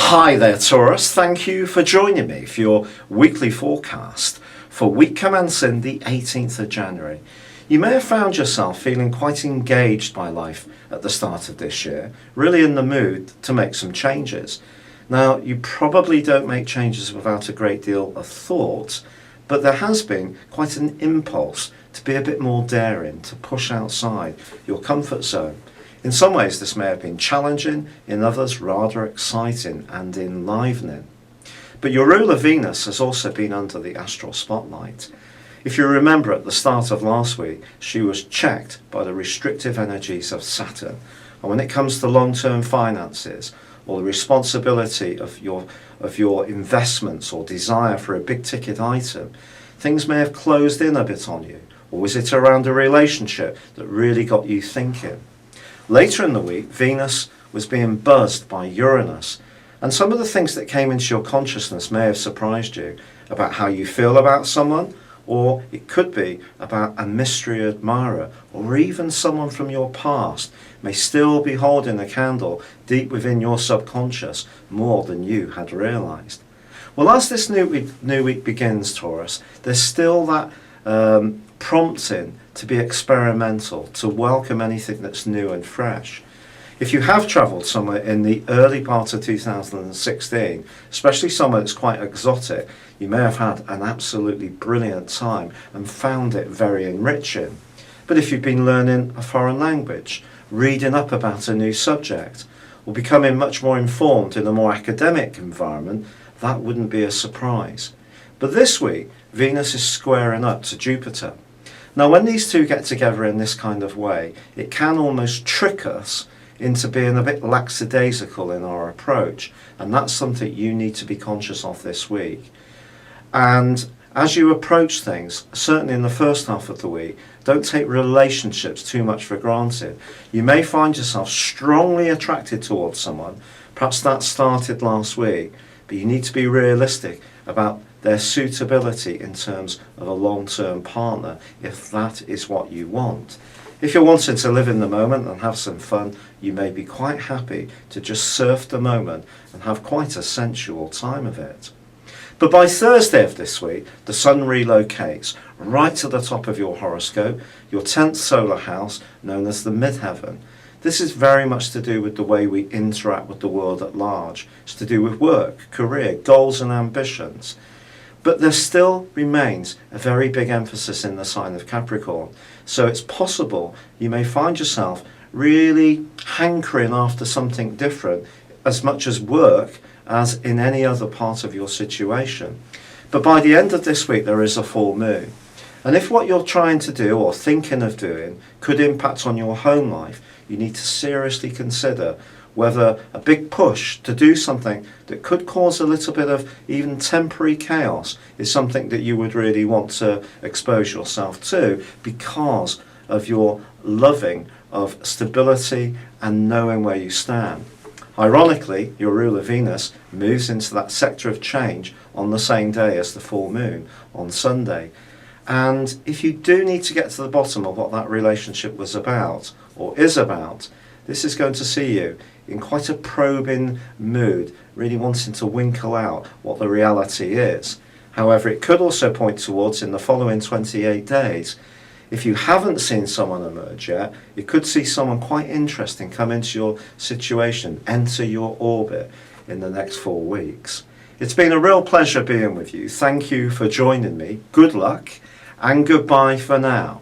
Hi there, Taurus. Thank you for joining me for your weekly forecast for week commencing the 18th of January. You may have found yourself feeling quite engaged by life at the start of this year, really in the mood to make some changes. Now, you probably don't make changes without a great deal of thought, but there has been quite an impulse to be a bit more daring, to push outside your comfort zone. In some ways this may have been challenging, in others rather exciting and enlivening. But your ruler Venus has also been under the astral spotlight. If you remember at the start of last week, she was checked by the restrictive energies of Saturn. And when it comes to long-term finances or the responsibility of your investments or desire for a big ticket item, things may have closed in a bit on you. Or was it around a relationship that really got you thinking? Later in the week, Venus was being buzzed by Uranus, and some of the things that came into your consciousness may have surprised you about how you feel about someone, or it could be about a mystery admirer, or even someone from your past may still be holding a candle deep within your subconscious more than you had realized. Well, as this new week begins, Taurus, there's still that prompting to be experimental, to welcome anything that's new and fresh. If you have travelled somewhere in the early part of 2016, especially somewhere that's quite exotic, you may have had an absolutely brilliant time and found it very enriching. But if you've been learning a foreign language, reading up about a new subject, or becoming much more informed in a more academic environment, that wouldn't be a surprise. But this week, Venus is squaring up to Jupiter. Now, when these two get together in this kind of way, it can almost trick us into being a bit lackadaisical in our approach, and that's something you need to be conscious of this week. And as you approach things, certainly in the first half of the week, don't take relationships too much for granted. You may find yourself strongly attracted towards someone, perhaps that started last week, but you need to be realistic about their suitability in terms of a long-term partner, if that is what you want. If you're wanting to live in the moment and have some fun, you may be quite happy to just surf the moment and have quite a sensual time of it. But by Thursday of this week, the Sun relocates right to the top of your horoscope, your 10th solar house, known as the midheaven. This is very much to do with the way we interact with the world at large. It's to do with work, career, goals and ambitions. But there still remains a very big emphasis in the sign of Capricorn. So it's possible you may find yourself really hankering after something different, as much as work as in any other part of your situation. But by the end of this week, there is a full moon. And if what you're trying to do or thinking of doing could impact on your home life, you need to seriously consider whether a big push to do something that could cause a little bit of even temporary chaos is something that you would really want to expose yourself to, because of your loving of stability and knowing where you stand. Ironically, your ruler Venus moves into that sector of change on the same day as the full moon on Sunday. And if you do need to get to the bottom of what that relationship was about or is about, this is going to see you in quite a probing mood, really wanting to winkle out what the reality is. However, it could also point towards, in the following 28 days, if you haven't seen someone emerge yet, you could see someone quite interesting come into your situation, enter your orbit in the next 4 weeks. It's been a real pleasure being with you. Thank you for joining me. Good luck and goodbye for now.